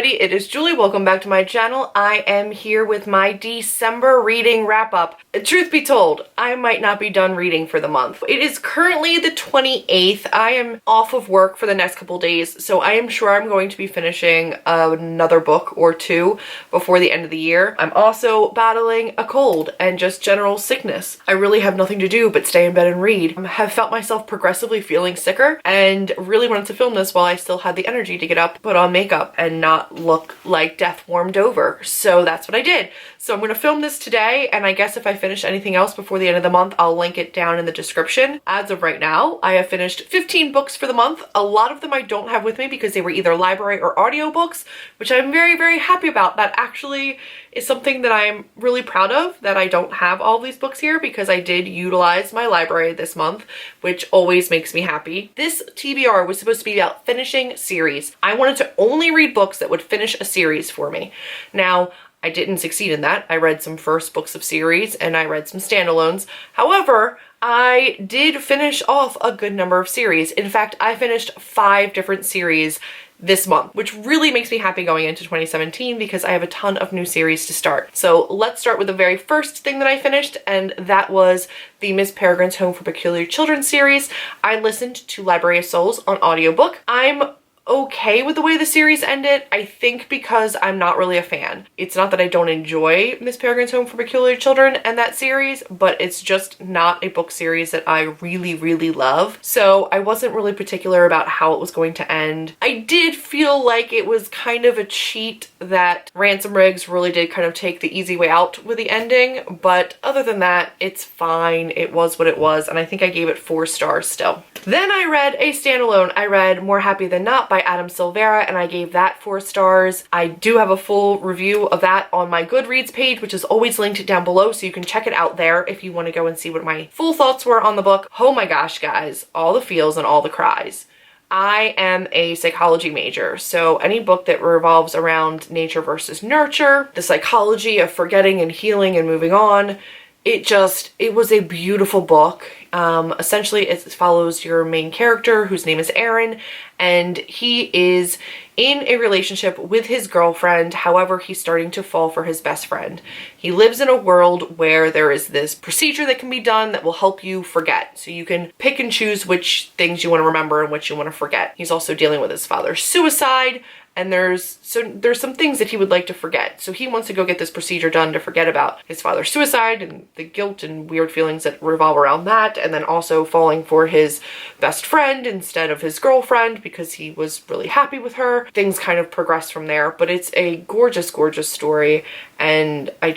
everybody, it is Julie. Welcome back to my channel. I am here with my December reading wrap-up. Truth be told, I might not be done reading for the month. It is currently the 28th. I am off of work for the next couple days, so I am sure I'm going to be finishing another book or two before the end of the year. I'm also battling a cold and just general sickness. I really have nothing to do but stay in bed and read. I have felt myself progressively feeling sicker and really wanted to film this while I still had the energy to get up, put on makeup, and not look like death warmed over. So that's what I did. So I'm going to film this today, and I guess if I finish anything else before the end of the month, I'll link it down in the description. As of right now, I have finished 15 books for the month. A lot of them I don't have with me because they were either library or audiobooks, which I'm very, very happy about. That actually is something that I'm really proud of, that I don't have all these books here, because I did utilize my library this month, which always makes me happy. This TBR was supposed to be about finishing series. I wanted to only read books that would finish a series for me. Now, I didn't succeed in that. I read some first books of series and I read some standalones. However, I did finish off a good number of series. In fact, I finished 5 different series this month, which really makes me happy going into 2017 because I have a ton of new series to start. So let's start with the very first thing that I finished, and that was the Miss Peregrine's Home for Peculiar Children series. I listened to Library of Souls on audiobook. I'm okay with the way the series ended, I think, because I'm not really a fan. It's not that I don't enjoy Miss Peregrine's Home for Peculiar Children and that series, but it's just not a book series that I really, really love. So I wasn't really particular about how it was going to end. I did feel like it was kind of a cheat that Ransom Riggs really did kind of take the easy way out with the ending, but other than that, it's fine. It was what it was, and I think I gave it 4 stars still. Then I read a standalone. I read More Happy Than Not by Adam Silvera, and I gave that 4 stars. I do have a full review of that on my Goodreads page, which is always linked down below, so you can check it out there if you want to go and see what my full thoughts were on the book. Oh my gosh, guys, all the feels and all the cries. I am a psychology major, so any book that revolves around nature versus nurture, the psychology of forgetting and healing and moving on, it was a beautiful book. Essentially, it follows your main character, whose name is Aaron, and he is in a relationship with his girlfriend. However, he's starting to fall for his best friend. He lives in a world where there is this procedure that can be done that will help you forget. So you can pick and choose which things you want to remember and which you want to forget. He's also dealing with his father's suicide, and there's some things that he would like to forget. So he wants to go get this procedure done to forget about his father's suicide and the guilt and weird feelings that revolve around that, and then also falling for his best friend instead of his girlfriend because he was really happy with her. Things kind of progress from there, but it's a gorgeous, gorgeous story, and I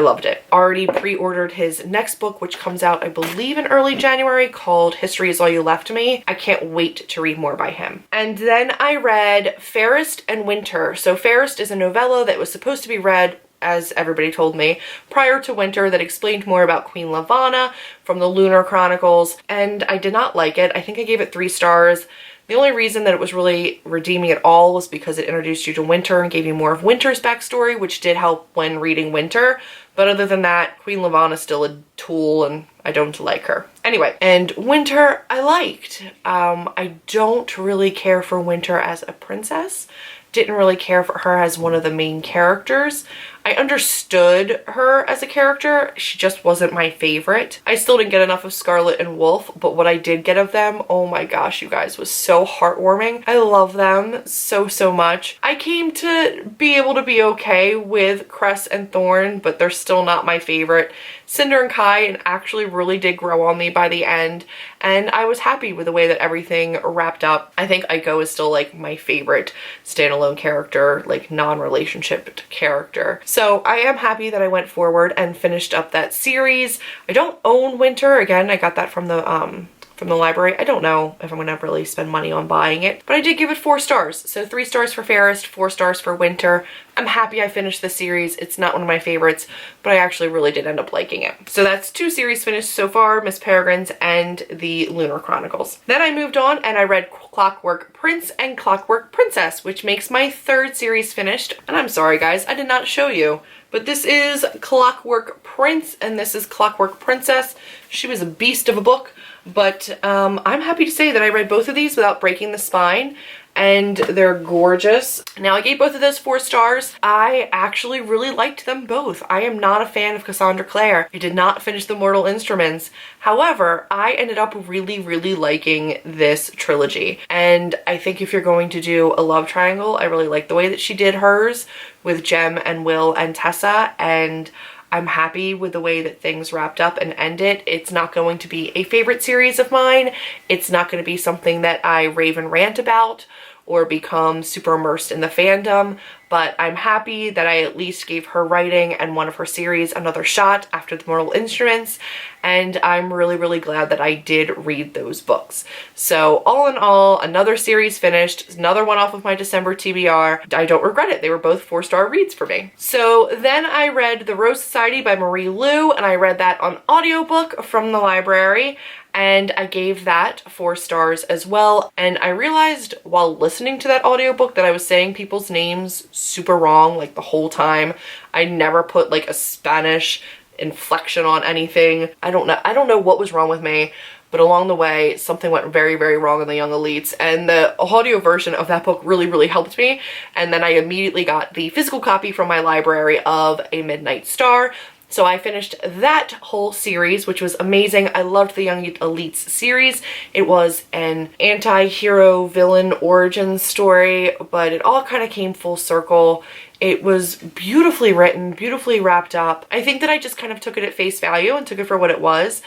loved it. Already pre-ordered his next book, which comes out, I believe, in early January, called History Is All You Left Me. I can't wait to read more by him. And then I read Fairest and Winter. So Fairest is a novella that was supposed to be read, as everybody told me, prior to Winter, that explained more about Queen Lavanna from the Lunar Chronicles, and I did not like it. I think I gave it 3 stars. The only reason that it was really redeeming at all was because it introduced you to Winter and gave you more of Winter's backstory, which did help when reading Winter. But other than that, Queen Lavanna is still a tool, and I don't like her. Anyway, and Winter I liked. I don't really care for Winter as a princess. Didn't really care for her as one of the main characters. I understood her as a character, she just wasn't my favorite. I still didn't get enough of Scarlet and Wolf, but what I did get of them, oh my gosh, you guys, was so heartwarming. I love them so, so much. I came to be able to be okay with Cress and Thorn, but they're still not my favorite. Cinder and Kai actually really did grow on me by the end, and I was happy with the way that everything wrapped up. I think Aiko is still like my favorite standalone character, like non-relationship character. So I am happy that I went forward and finished up that series. I don't own Winter. Again, I got that from the library. I don't know if I'm gonna really spend money on buying it, but I did give it 4 stars. So 3 stars for Fairest, 4 stars for Winter. I'm happy I finished the series. It's not one of my favorites, but I actually really did end up liking it. So that's 2 series finished so far, Miss Peregrine's and the Lunar Chronicles. Then I moved on and I read Clockwork Prince and Clockwork Princess, which makes my 3rd series finished. And I'm sorry guys, I did not show you, but this is Clockwork Prince and this is Clockwork Princess. She was a beast of a book. But I'm happy to say that I read both of these without breaking the spine, and they're gorgeous. Now, I gave both of those 4 stars. I actually really liked them both. I am not a fan of Cassandra Clare. I did not finish The Mortal Instruments. However, I ended up really, really liking this trilogy. And I think if you're going to do a love triangle, I really like the way that she did hers with Jem and Will and Tessa, and I'm happy with the way that things wrapped up and ended. It's not going to be a favorite series of mine. It's not going to be something that I rave and rant about or become super immersed in the fandom, but I'm happy that I at least gave her writing and one of her series another shot after The Mortal Instruments, and I'm really, really glad that I did read those books. So all in all, another series finished, another one off of my December TBR. I don't regret it. They were both 4-star reads for me. So then I read The Rose Society by Marie Lu, and I read that on audiobook from the library, and I gave that 4 stars as well. And I realized while listening to that audiobook that I was saying people's names super wrong like the whole time. I never put like a Spanish inflection on anything. I don't know what was wrong with me, but along the way something went very, very wrong in The Young Elites, and the audio version of that book really, really helped me. And then I immediately got the physical copy from my library of A Midnight Star. So I finished that whole series, which was amazing. I loved the Young Elites series. It was an anti-hero villain origin story, but it all kind of came full circle. It was beautifully written, beautifully wrapped up. I think that I just kind of took it at face value and took it for what it was,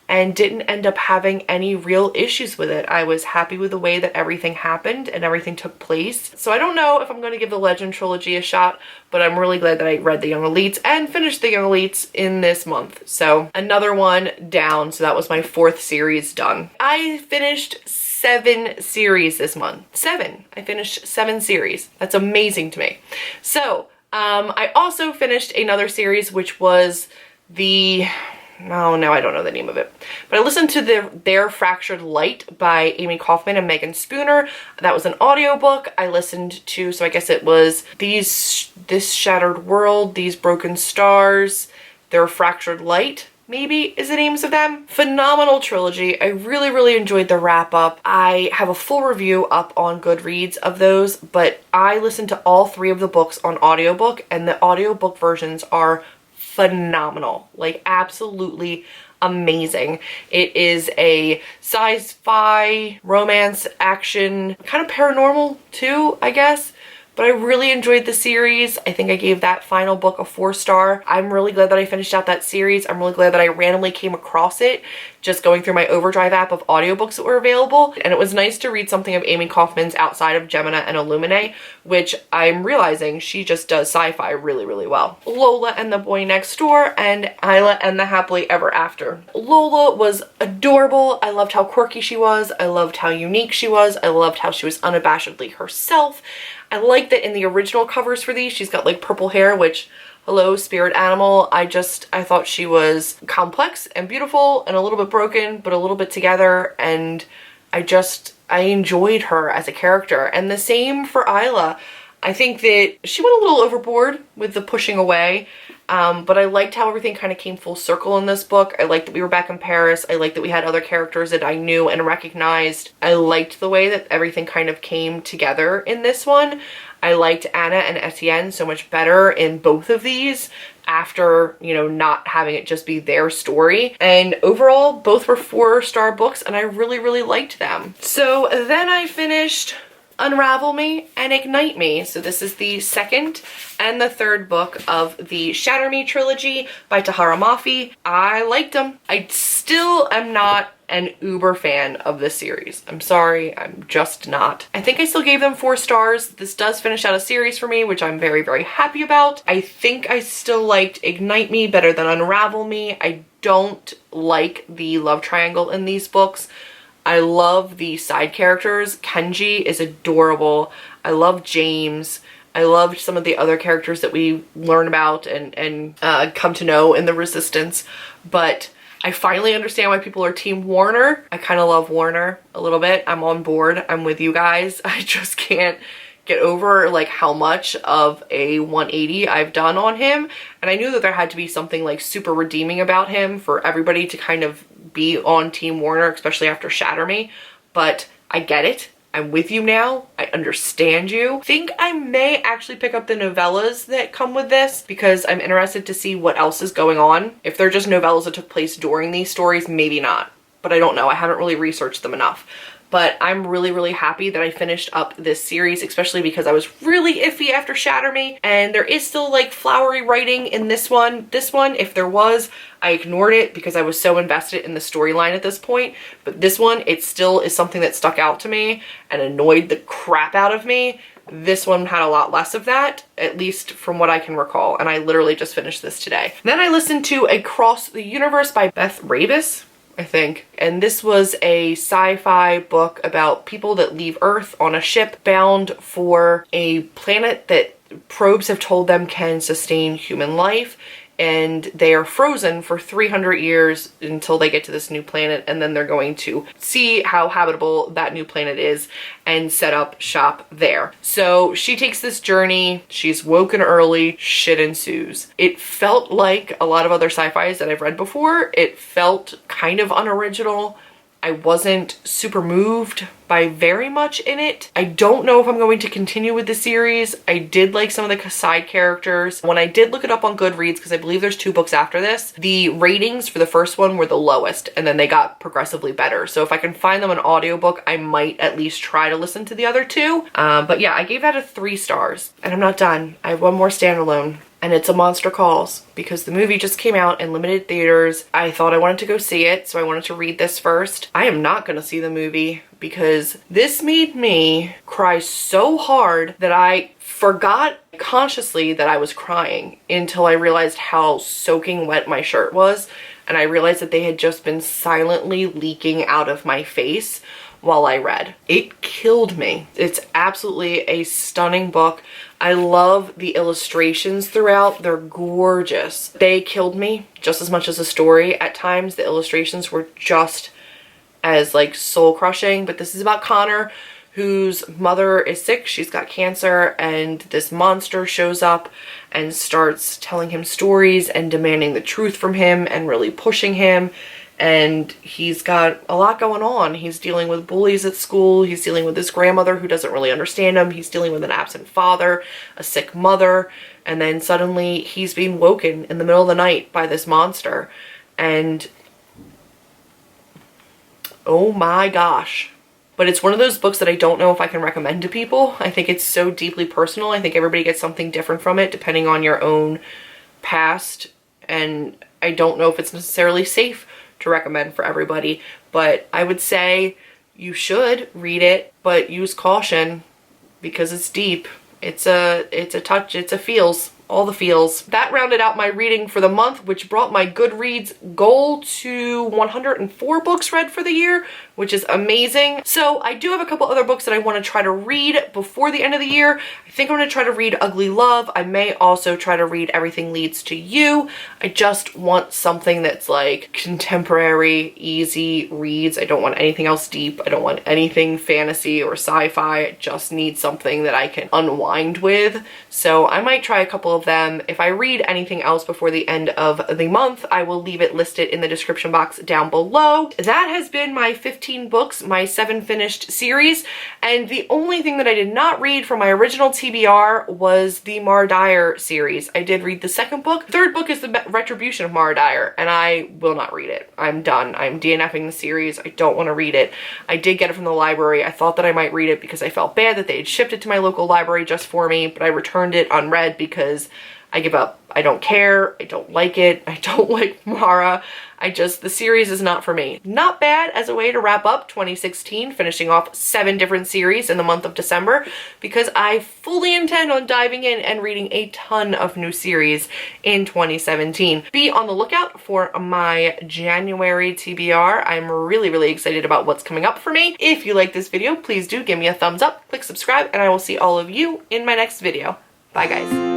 and didn't end up having any real issues with it. I was happy with the way that everything happened and everything took place. So I don't know if I'm going to give the Legend trilogy a shot, but I'm really glad that I read The Young Elites and finished The Young Elites in this month. So another one down. So that was my 4th series done. I finished 7 series this month. 7. I finished 7 series. That's amazing to me. So I also finished another series, which was oh no, I don't know the name of it. But I listened to Their Fractured Light by Amy Kaufman and Megan Spooner. That was an audiobook. I listened to, so I guess it was This Shattered World, These Broken Stars, Their Fractured Light, maybe is the names of them. Phenomenal trilogy. I really, really enjoyed the wrap up. I have a full review up on Goodreads of those, but I listened to all 3 of the books on audiobook, and the audiobook versions are phenomenal, like absolutely amazing. It is a sci-fi, romance, action, kind of paranormal too, I guess. But I really enjoyed the series. I think I gave that final book a 4-star. I'm really glad that I finished out that series. I'm really glad that I randomly came across it just going through my Overdrive app of audiobooks that were available. And it was nice to read something of Amy Kaufman's outside of Gemina and Illumine, which I'm realizing she just does sci-fi really, really well. Lola and the Boy Next Door and Isla and the Happily Ever After. Lola was adorable. I loved how quirky she was. I loved how unique she was. I loved how she was unabashedly herself. I like that in the original covers for these, she's got like purple hair, which, hello, spirit animal. I thought she was complex and beautiful and a little bit broken, but a little bit together. And I enjoyed her as a character. And the same for Isla. I think that she went a little overboard with the pushing away, but I liked how everything kind of came full circle in this book. I liked that we were back in Paris. I liked that we had other characters that I knew and recognized. I liked the way that everything kind of came together in this one. I liked Anna and Etienne so much better in both of these after, you know, not having it just be their story. And overall, both were 4-star books, and I really, really liked them. So then I finished Unravel Me and Ignite Me. So this is the 2nd and the 3rd book of the Shatter Me trilogy by Tahara Mafi. I liked them. I still am not an uber fan of this series. I'm sorry, I'm just not. I think I still gave them 4 stars. This does finish out a series for me, which I'm very, very happy about. I think I still liked Ignite Me better than Unravel Me. I don't like the love triangle in these books. I love the side characters. Kenji is adorable. I love James. I loved some of the other characters that we learn about and come to know in the Resistance. But I finally understand why people are Team Warner. I kind of love Warner a little bit. I'm on board. I'm with you guys. I just can't get over like how much of a 180 I've done on him. And I knew that there had to be something like super redeeming about him for everybody to kind of be on Team Warner, especially after Shatter Me. But I get it. I'm with you now. I understand you. I think I may actually pick up the novellas that come with this because I'm interested to see what else is going on. If they're just novellas that took place during these stories, maybe not. But I don't know. I haven't really researched them enough. But I'm really, really happy that I finished up this series, especially because I was really iffy after Shatter Me. And there is still like flowery writing in this one. This one, if there was, I ignored it because I was so invested in the storyline at this point. But this one, it still is something that stuck out to me and annoyed the crap out of me. This one had a lot less of that, at least from what I can recall. And I literally just finished this today. Then I listened to Across the Universe by Beth Ravis, I think. And this was a sci-fi book about people that leave Earth on a ship bound for a planet that probes have told them can sustain human life. And they are frozen for 300 years until they get to this new planet, and then they're going to see how habitable that new planet is and set up shop there. So she takes this journey, she's woken early, shit ensues. It felt like a lot of other sci-fis that I've read before. It felt kind of unoriginal. I wasn't super moved by very much in it. I don't know if I'm going to continue with the series. I did like some of the side characters. When I did look it up on Goodreads, because I believe there's 2 books after this, the ratings for the first one were the lowest, and then they got progressively better. So if I can find them an audiobook, I might at least try to listen to the other 2. But yeah, I gave that a 3 stars, and I'm not done. I have one more standalone. And it's A Monster Calls, because the movie just came out in limited theaters. I thought I wanted to go see it, so I wanted to read this first. I am not going to see the movie because this made me cry so hard that I forgot consciously that I was crying until I realized how soaking wet my shirt was. And I realized that they had just been silently leaking out of my face while I read. It killed me. It's absolutely a stunning book. I love the illustrations throughout. They're gorgeous. They killed me just as much as the story. At times, the illustrations were just as like soul crushing, but this is about Connor, whose mother is sick. She's got cancer, and this monster shows up and starts telling him stories and demanding the truth from him and really pushing him. And he's got a lot going on. He's dealing with bullies at school. He's dealing with his grandmother who doesn't really understand him. He's dealing with an absent father, a sick mother. And then suddenly he's being woken in the middle of the night by this monster. And oh my gosh. But it's one of those books that I don't know if I can recommend to people. I think it's so deeply personal. I think everybody gets something different from it depending on your own past. And I don't know if it's necessarily safe to recommend for everybody, but I would say you should read it, but use caution because it's deep. It's a touch, it's a feels, all the feels. That rounded out my reading for the month, which brought my Goodreads goal to 104 books read for the year, which is amazing. So I do have a couple other books that I want to try to read before the end of the year. I think I'm going to try to read Ugly Love. I may also try to read Everything Leads to You. I just want something that's like contemporary, easy reads. I don't want anything else deep. I don't want anything fantasy or sci-fi. I just need something that I can unwind with. So I might try a couple of them. If I read anything else before the end of the month, I will leave it listed in the description box down below. That has been my 15 books, my 7 finished series, and the only thing that I did not read from my original TBR was the Mara Dyer series. I did read the second book. Third book is the Retribution of Mara Dyer, and I will not read it. I'm done. I'm DNFing the series. I don't want to read it. I did get it from the library. I thought that I might read it because I felt bad that they had shipped it to my local library just for me, but I returned it unread because I give up. I don't care. I don't like it. I don't like Mara. The series is not for me. Not bad as a way to wrap up 2016, finishing off 7 different series in the month of December, because I fully intend on diving in and reading a ton of new series in 2017. Be on the lookout for my January TBR. I'm really, really excited about what's coming up for me. If you like this video, please do give me a thumbs up, click subscribe, and I will see all of you in my next video. Bye guys.